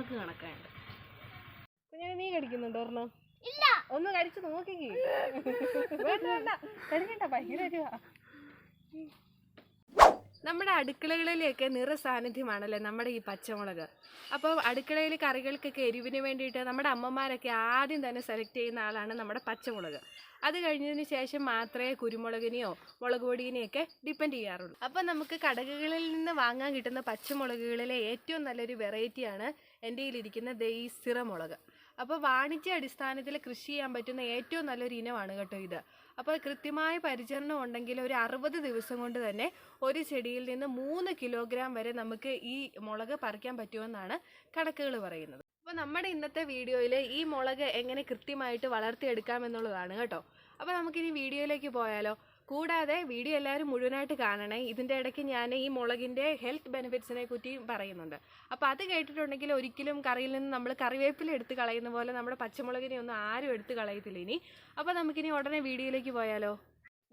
കണക്ക് കണക്കായുണ്ട്. ഞാൻ നീ കടിക്കുന്നുണ്ടോ ഒരെണ്ണം? ഇല്ല, ഒന്ന് കടിച്ചു നോക്കി. വേണ്ട വേണ്ട കടിക്കണ്ട, ഭയങ്കര എരിവാ. നമ്മുടെ അടുക്കളകളിലേക്ക് നിറസാന്നിധ്യമാണല്ലേ നമ്മുടെ ഈ പച്ചമുളക്. അപ്പോൾ അടുക്കളയിൽ കറികൾക്കൊക്കെ എരിവിന് വേണ്ടിയിട്ട് നമ്മുടെ അമ്മമാരൊക്കെ ആദ്യം തന്നെ സെലക്ട് ചെയ്യുന്ന ആളാണ് നമ്മുടെ പച്ചമുളക്. അത് കഴിഞ്ഞതിന് ശേഷം മാത്രമേ കുരുമുളകിനെയോ മുളക് പൊടിയിനെയൊക്കെ ഡിപ്പെൻഡ് ചെയ്യാറുള്ളൂ. അപ്പോൾ നമുക്ക് കടകളിൽ നിന്ന് വാങ്ങാൻ കിട്ടുന്ന പച്ചമുളകുകളിലെ ഏറ്റവും നല്ലൊരു വെറൈറ്റിയാണ് എൻ്റെ കയ്യിലിരിക്കുന്ന ഈ സിറമുളക്. അപ്പോൾ വാണിജ്യ അടിസ്ഥാനത്തിൽ കൃഷി ചെയ്യാൻ പറ്റുന്ന ഏറ്റവും നല്ലൊരു ഇനമാണ് കേട്ടോ ഇത്. അപ്പോൾ കൃത്യമായ പരിചരണം ഉണ്ടെങ്കിൽ ഒരു 60 ദിവസം കൊണ്ട് തന്നെ ഒരു ചെടിയിൽ നിന്ന് 3 കിലോഗ്രാം വരെ നമുക്ക് ഈ മുളക് പറിക്കാൻ പറ്റുമെന്നാണ് കണക്കുകൾ പറയുന്നത്. അപ്പോൾ നമ്മുടെ ഇന്നത്തെ വീഡിയോയിൽ ഈ മുളക് എങ്ങനെ കൃത്യമായിട്ട് വളർത്തിയെടുക്കാമെന്നുള്ളതാണ് കേട്ടോ. അപ്പോൾ നമുക്കിനി വീഡിയോയിലേക്ക് പോയാലോ? കൂടാതെ വീഡിയോ എല്ലാവരും മുഴുവനായിട്ട് കാണണേ. ഇതിൻ്റെ ഇടയ്ക്ക് ഞാൻ ഈ മുളകിൻ്റെ ഹെൽത്ത് ബെനിഫിറ്റ്സിനെ പറ്റി പറയുന്നുണ്ട്. അപ്പോൾ അത് കേട്ടിട്ടുണ്ടെങ്കിൽ ഒരിക്കലും കറിയിൽ നിന്ന് നമ്മൾ കറിവേപ്പില എടുത്ത് കളയുന്ന പോലെ നമ്മുടെ പച്ചമുളകിനെ ഒന്നും ആരും എടുത്ത് കളയത്തില്ല ഇനി. അപ്പോൾ നമുക്കിനി ഉടനെ വീഡിയോയിലേക്ക് പോയാലോ?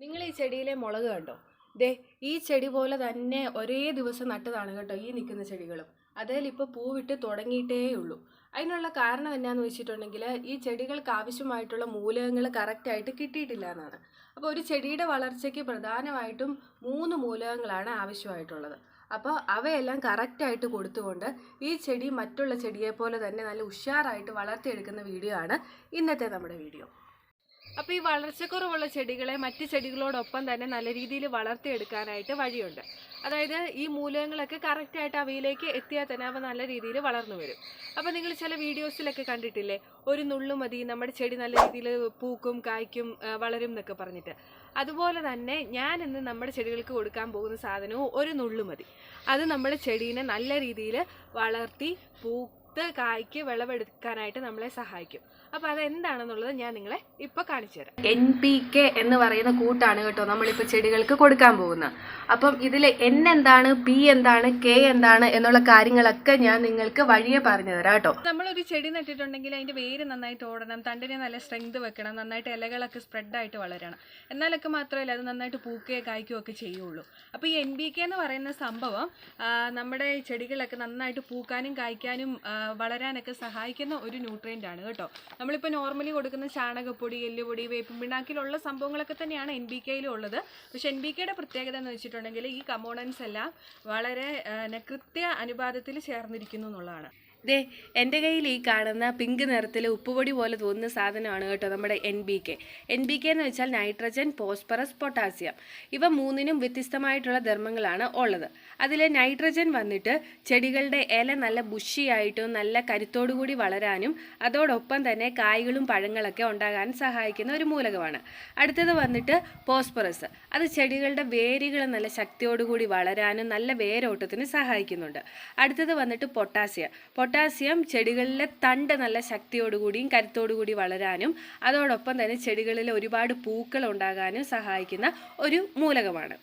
നിങ്ങൾ ഈ ചെടിയിലെ മുളക് കണ്ടോ? ദേ ഈ ചെടി പോലെ തന്നെ ഒരേ ദിവസം നട്ടതാണ് കേട്ടോ ഈ നിൽക്കുന്ന ചെടികളും. അതിൽ ഇപ്പോൾ പൂവിട്ട് തുടങ്ങിയിട്ടേ ഉള്ളൂ. അതിനുള്ള കാരണം എന്നാന്ന് വെച്ചിട്ടുണ്ടെങ്കിൽ ഈ ചെടികൾക്ക് ആവശ്യമായിട്ടുള്ള മൂലകങ്ങൾ കറക്റ്റായിട്ട് കിട്ടിയിട്ടില്ല എന്നാണ്. അപ്പോൾ ഒരു ചെടിയുടെ വളർച്ചയ്ക്ക് പ്രധാനമായിട്ടും 3 മൂലകങ്ങളാണ് ആവശ്യമായിട്ടുള്ളത്. അപ്പോൾ അവയെല്ലാം കറക്റ്റായിട്ട് കൊടുത്തുകൊണ്ട് ഈ ചെടി മറ്റുള്ള ചെടിയെപ്പോലെ തന്നെ നല്ല ഉഷാറായിട്ട് വളർത്തിയെടുക്കുന്ന വീഡിയോ ആണ് ഇന്നത്തെ നമ്മുടെ വീഡിയോ. അപ്പോൾ ഈ വളർച്ചക്കുറവുള്ള ചെടികളെ മറ്റ് ചെടികളോടൊപ്പം തന്നെ നല്ല രീതിയിൽ വളർത്തിയെടുക്കാനായിട്ട് വഴിയുണ്ട്. അതായത് ഈ മൂലകങ്ങളൊക്കെ കറക്റ്റായിട്ട് അവയിലേക്ക് എത്തിയാൽ തന്നെ അവ നല്ല രീതിയിൽ വളർന്നു വരും. അപ്പോൾ നിങ്ങൾ ചില വീഡിയോസിലൊക്കെ കണ്ടിട്ടില്ലേ, ഒരു നുള്ളു മതി നമ്മുടെ ചെടി നല്ല രീതിയിൽ പൂക്കും കായ്ക്കും വളരും എന്നൊക്കെ പറഞ്ഞിട്ട്. അതുപോലെ തന്നെ ഞാൻ ഇന്ന് നമ്മുടെ ചെടികൾക്ക് കൊടുക്കാൻ പോകുന്ന സാധനവും ഒരു നുള്ളു മതി. അത് നമ്മുടെ ചെടീനെ നല്ല രീതിയിൽ വളർത്തി കായ്ക്ക് വിളവെടുക്കാനായിട്ട് നമ്മളെ സഹായിക്കും. അപ്പോൾ അതെന്താണെന്നുള്ളത് ഞാൻ നിങ്ങളെ ഇപ്പോൾ കാണിച്ചു തരാം. NPK എന്ന് പറയുന്ന കൂട്ടാണ് കേട്ടോ നമ്മളിപ്പോൾ ചെടികൾക്ക് കൊടുക്കാൻ പോകുന്നത്. അപ്പം ഇതിൽ N എന്താണ്, P എന്താണ്, K എന്താണ് എന്നുള്ള കാര്യങ്ങളൊക്കെ ഞാൻ നിങ്ങൾക്ക് വഴിയെ പറഞ്ഞു തരാം കേട്ടോ. നമ്മളൊരു ചെടി നട്ടിട്ടുണ്ടെങ്കിൽ അതിൻ്റെ വേര് നന്നായിട്ട് ഓടണം, തണ്ടിനെ നല്ല സ്ട്രെങ്ത് വെക്കണം, നന്നായിട്ട് ഇലകളൊക്കെ സ്പ്രെഡായിട്ട് വളരണം. എന്നാലൊക്കെ മാത്രമല്ല അത് നന്നായിട്ട് പൂക്കുകയോ കായ്ക്കുകയോ ഒക്കെ ചെയ്യുള്ളൂ. അപ്പോൾ ഈ NPK എന്ന് പറയുന്ന സംഭവം നമ്മുടെ ചെടികളൊക്കെ നന്നായിട്ട് പൂക്കാനും കായ്ക്കാനും വളരാനൊക്കെ സഹായിക്കുന്ന ഒരു ന്യൂട്രിയൻ്റ് ആണ് കേട്ടോ. നമ്മളിപ്പോൾ നോർമലി കൊടുക്കുന്ന ചാണകപ്പൊടി, എല്ലുപൊടി, വേപ്പിൻ പിണ്ണാക്കിലുള്ള സംഭവങ്ങളൊക്കെ തന്നെയാണ് NPKയിലും ഉള്ളത്. പക്ഷേ NPKയുടെ പ്രത്യേകത എന്ന് വെച്ചിട്ടുണ്ടെങ്കിൽ ഈ കമ്പോണൻസ് എല്ലാം വളരെ കൃത്യ അനുപാതത്തിൽ ചേർന്നിരിക്കുന്നു എന്നുള്ളതാണ്. ദേ എൻ്റെ കയ്യിൽ ഈ കാണുന്ന പിങ്ക് നിറത്തിൽ ഉപ്പുപൊടി പോലെ തോന്നുന്ന സാധനമാണ് കേട്ടോ നമ്മുടെ NPK. NPK എന്ന് വെച്ചാൽ നൈട്രജൻ, ഫോസ്ഫറസ്, പൊട്ടാസ്യം. ഇവ മൂന്നിനും വ്യത്യസ്തമായിട്ടുള്ള ധർമ്മങ്ങളാണ് ഉള്ളത്. അതിൽ നൈട്രജൻ വന്നിട്ട് ചെടികളുടെ ഇല നല്ല ബുഷിയായിട്ടും നല്ല കരുത്തോടുകൂടി വളരാനും അതോടൊപ്പം തന്നെ കായ്കളും പഴങ്ങളൊക്കെ ഉണ്ടാകാൻ സഹായിക്കുന്ന ഒരു മൂലകമാണ്. അടുത്തത് വന്നിട്ട് ഫോസ്ഫറസ്. അത് ചെടികളുടെ വേരുകൾ നല്ല ശക്തിയോടുകൂടി വളരാനും നല്ല വേരോട്ടത്തിന് സഹായിക്കുന്നുണ്ട്. അടുത്തത് വന്നിട്ട് പൊട്ടാസ്യം ചെടികളിലെ തണ്ട് നല്ല ശക്തിയോടുകൂടിയും കരുത്തോടുകൂടി വളരാനും അതോടൊപ്പം തന്നെ ചെടികളിൽ ഒരുപാട് പൂക്കൾ ഉണ്ടാകാനും സഹായിക്കുന്ന ഒരു മൂലകമാണ്.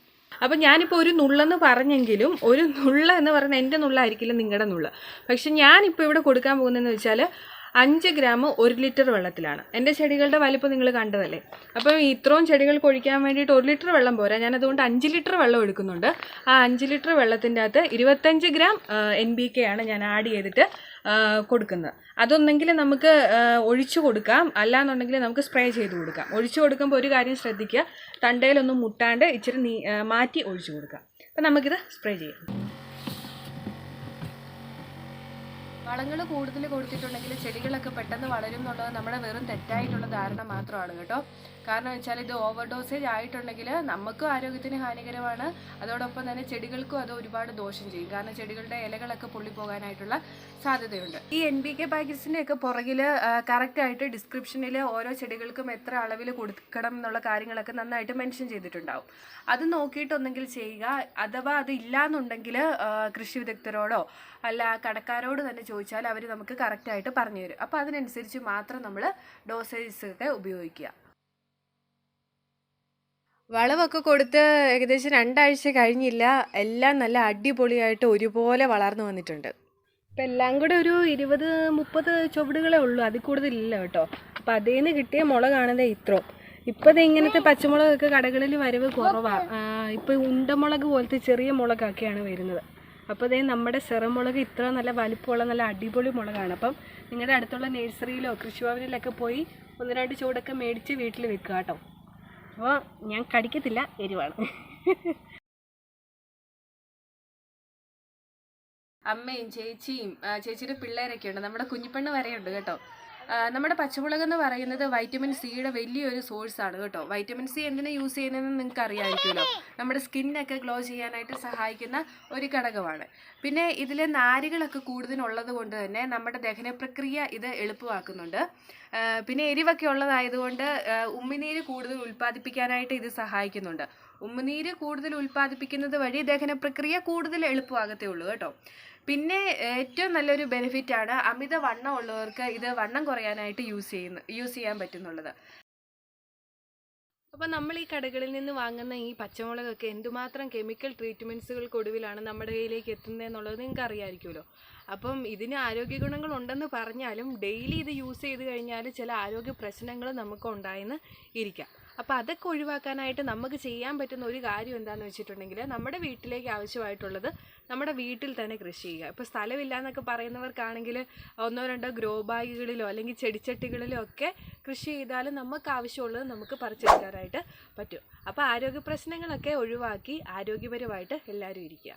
അപ്പം ഞാനിപ്പോൾ ഒരു നുള്ളെന്ന് പറഞ്ഞെങ്കിലും ഒരു നുള്ള എന്ന് പറയുന്നത് എൻ്റെ നുള്ളായിരിക്കില്ല നിങ്ങളുടെ നുള്ള. പക്ഷെ ഞാനിപ്പോൾ ഇവിടെ കൊടുക്കാൻ പോകുന്നതെന്ന് വെച്ചാൽ 5 ഗ്രാം 1 ലിറ്റർ വെള്ളത്തിലാണ്. എൻ്റെ ചെടികളുടെ വലിപ്പം നിങ്ങൾ കണ്ടതല്ലേ. അപ്പം ഇത്രയും ചെടികൾക്ക് ഒഴിക്കാൻ വേണ്ടിയിട്ട് 1 ലിറ്റർ വെള്ളം പോരാ. ഞാനതുകൊണ്ട് 5 ലിറ്റർ വെള്ളം എടുക്കുന്നുണ്ട്. ആ 5 ലിറ്റർ വെള്ളത്തിൻ്റെ അകത്ത് 25 ഗ്രാം NPK ആണ് ഞാൻ ആഡ് ചെയ്തിട്ട് കൊടുക്കുന്നത്. അതൊന്നെങ്കിൽ നമുക്ക് ഒഴിച്ചു കൊടുക്കാം, അല്ലാന്നുണ്ടെങ്കിൽ നമുക്ക് സ്പ്രേ ചെയ്ത് കൊടുക്കാം. ഒഴിച്ചു കൊടുക്കുമ്പോൾ ഒരു കാര്യം ശ്രദ്ധിക്കുക, തണ്ടയിലൊന്നും മുട്ടാണ്ട് ഇച്ചിരി മാറ്റി ഒഴിച്ചു കൊടുക്കാം. അപ്പം നമുക്കിത് സ്പ്രേ ചെയ്യാം. വളങ്ങൾ കൂടുതൽ കൊടുത്തിട്ടുണ്ടെങ്കിൽ ചെടികളൊക്കെ പെട്ടെന്ന് വളരും എന്നുള്ളത് നമ്മുടെ വെറും തെറ്റായിട്ടുള്ള ധാരണ മാത്രമാണ് കേട്ടോ. കാരണം വെച്ചാൽ ഇത് ഓവർ ഡോസേജ് ആയിട്ടുണ്ടെങ്കിൽ നമുക്കും ആരോഗ്യത്തിന് ഹാനികരമാണ്, അതോടൊപ്പം തന്നെ ചെടികൾക്കും അത് ഒരുപാട് ദോഷം ചെയ്യും. കാരണം ചെടികളുടെ ഇലകളൊക്കെ പൊള്ളിപ്പോകാനായിട്ടുള്ള സാധ്യതയുണ്ട്. ഈ NPK പാക്കറ്റ്സിൻ്റെ ഒക്കെ പുറകിൽ കറക്റ്റായിട്ട് ഡിസ്ക്രിപ്ഷനിൽ ഓരോ ചെടികൾക്കും എത്ര അളവിൽ കൊടുക്കണം എന്നുള്ള കാര്യങ്ങളൊക്കെ നന്നായിട്ട് മെൻഷൻ ചെയ്തിട്ടുണ്ടാവും. അത് നോക്കിയിട്ടൊന്നെങ്കിൽ ചെയ്യുക. അഥവാ അത് ഇല്ലയെന്നുണ്ടെങ്കിൽ കൃഷി വിദഗ്ധരോടോ അല്ല കടക്കാരോട് തന്നെ ചോദിച്ചാൽ അവർ നമുക്ക് കറക്റ്റായിട്ട് പറഞ്ഞു തരും. അപ്പോൾ അതിനനുസരിച്ച് മാത്രം നമ്മൾ ഡോസേജസ് ഒക്കെ ഉപയോഗിക്കുക. വളമൊക്കെ കൊടുത്ത് ഏകദേശം 2 ആഴ്ച കഴിഞ്ഞില്ല, എല്ലാം നല്ല അടിപൊളിയായിട്ട് ഒരുപോലെ വളർന്നു വന്നിട്ടുണ്ട്. ഇപ്പം എല്ലാം കൂടെ ഒരു 20-30 ചുവടുകളേ ഉള്ളൂ, അതിൽ കൂടുതലില്ല കേട്ടോ. അപ്പം അതിൽ നിന്ന് കിട്ടിയ മുളകാണത് ഇത്രോ. ഇപ്പം ഇങ്ങനത്തെ പച്ചമുളകൊക്കെ കടകളിൽ വരവ് കുറവാണ്. ഇപ്പം ഉണ്ടമുളക് പോലത്തെ ചെറിയ മുളകൊക്കെയാണ് വരുന്നത്. അപ്പോൾ ഇതേ നമ്മുടെ സെറമുളക് ഇത്ര നല്ല വലിപ്പമുള്ള നല്ല അടിപൊളി മുളകാണ്. അപ്പം നിങ്ങളുടെ അടുത്തുള്ള നഴ്സറിയിലോ കൃഷിഭവനിലൊക്കെ പോയി 1-2 ചൂടൊക്കെ മേടിച്ച് വീട്ടിൽ വെക്കുക കേട്ടോ. അപ്പോൾ ഞാൻ കടിക്കത്തില്ല, എരിവാണ്. അമ്മയും ചേച്ചിയും ചേച്ചിയുടെ പിള്ളേരൊക്കെ ഉണ്ട്, നമ്മുടെ കുഞ്ഞിപ്പെണ്ണ് വരെയുണ്ട് കേട്ടോ. നമ്മുടെ പച്ചമുളക് എന്ന് പറയുന്നത് വൈറ്റമിൻ സിയുടെ വലിയൊരു സോഴ്സാണ് കേട്ടോ. വൈറ്റമിൻ സി എന്തിനാ യൂസ് ചെയ്യുന്നതെന്ന് നിങ്ങൾക്ക് അറിയാമായിരിക്കുമല്ലോ. നമ്മുടെ സ്കിന്നൊക്കെ ഗ്ലോ ചെയ്യാനായിട്ട് സഹായിക്കുന്ന ഒരു ഘടകമാണ്. പിന്നെ ഇതിൽ നാരുകളൊക്കെ കൂടുതലുള്ളത് കൊണ്ട് തന്നെ നമ്മുടെ ദഹന പ്രക്രിയ ഇത് എളുപ്പമാക്കുന്നുണ്ട്. പിന്നെ എരിവൊക്കെ ഉള്ളതായതുകൊണ്ട് ഉമിനീര് കൂടുതൽ ഉൽപ്പാദിപ്പിക്കാനായിട്ട് ഇത് സഹായിക്കുന്നുണ്ട്. ഉമിനീര് കൂടുതൽ ഉൽപ്പാദിപ്പിക്കുന്നത് വഴി ദഹന പ്രക്രിയ കൂടുതൽ എളുപ്പമാകത്തേ ഉള്ളൂ കേട്ടോ. പിന്നെ ഏറ്റവും നല്ലൊരു ബെനിഫിറ്റാണ് അമിത വണ്ണം ഉള്ളവർക്ക് ഇത് വണ്ണം കുറയാനായിട്ട് യൂസ് ചെയ്യാൻ പറ്റുന്നുള്ളത്. അപ്പോൾ നമ്മൾ ഈ കടകളിൽ നിന്ന് വാങ്ങുന്ന ഈ പച്ചമുളകൊക്കെ എന്തുമാത്രം കെമിക്കൽ ട്രീറ്റ്മെൻറ്റ്സുകൾക്കൊടുവിലാണ് നമ്മുടെ കയ്യിലേക്ക് എത്തുന്നതെന്നുള്ളത് നിങ്ങൾക്ക് അറിയാമായിരിക്കുമല്ലോ. അപ്പം ഇതിന് ആരോഗ്യ ഗുണങ്ങളുണ്ടെന്ന് പറഞ്ഞാലും ഡെയിലി ഇത് യൂസ് ചെയ്ത് കഴിഞ്ഞാൽ ചില ആരോഗ്യ പ്രശ്നങ്ങൾ നമുക്ക് ഉണ്ടായെന്ന് ഇരിക്കാം. അപ്പോൾ അതൊക്കെ ഒഴിവാക്കാനായിട്ട് നമുക്ക് ചെയ്യാൻ പറ്റുന്ന ഒരു കാര്യം എന്താണെന്ന് വെച്ചിട്ടുണ്ടെങ്കിൽ നമ്മുടെ വീട്ടിലേക്ക് ആവശ്യമായിട്ടുള്ളത് നമ്മുടെ വീട്ടിൽ തന്നെ കൃഷി ചെയ്യുക. ഇപ്പോൾ സ്ഥലമില്ല എന്നൊക്കെ പറയുന്നവർക്കാണെങ്കിൽ 1-2 ഗ്രോ ബാഗുകളിലോ അല്ലെങ്കിൽ ചെടിച്ചട്ടികളിലോ ഒക്കെ കൃഷി ചെയ്താൽ നമുക്ക് ആവശ്യമുള്ളത് നമുക്ക് പറിച്ചെടുക്കാനായിട്ട് പറ്റും. അപ്പോൾ ആരോഗ്യ പ്രശ്നങ്ങളൊക്കെ ഒഴിവാക്കി ആരോഗ്യപരമായിട്ട് എല്ലാവരും ഇരിക്കുക.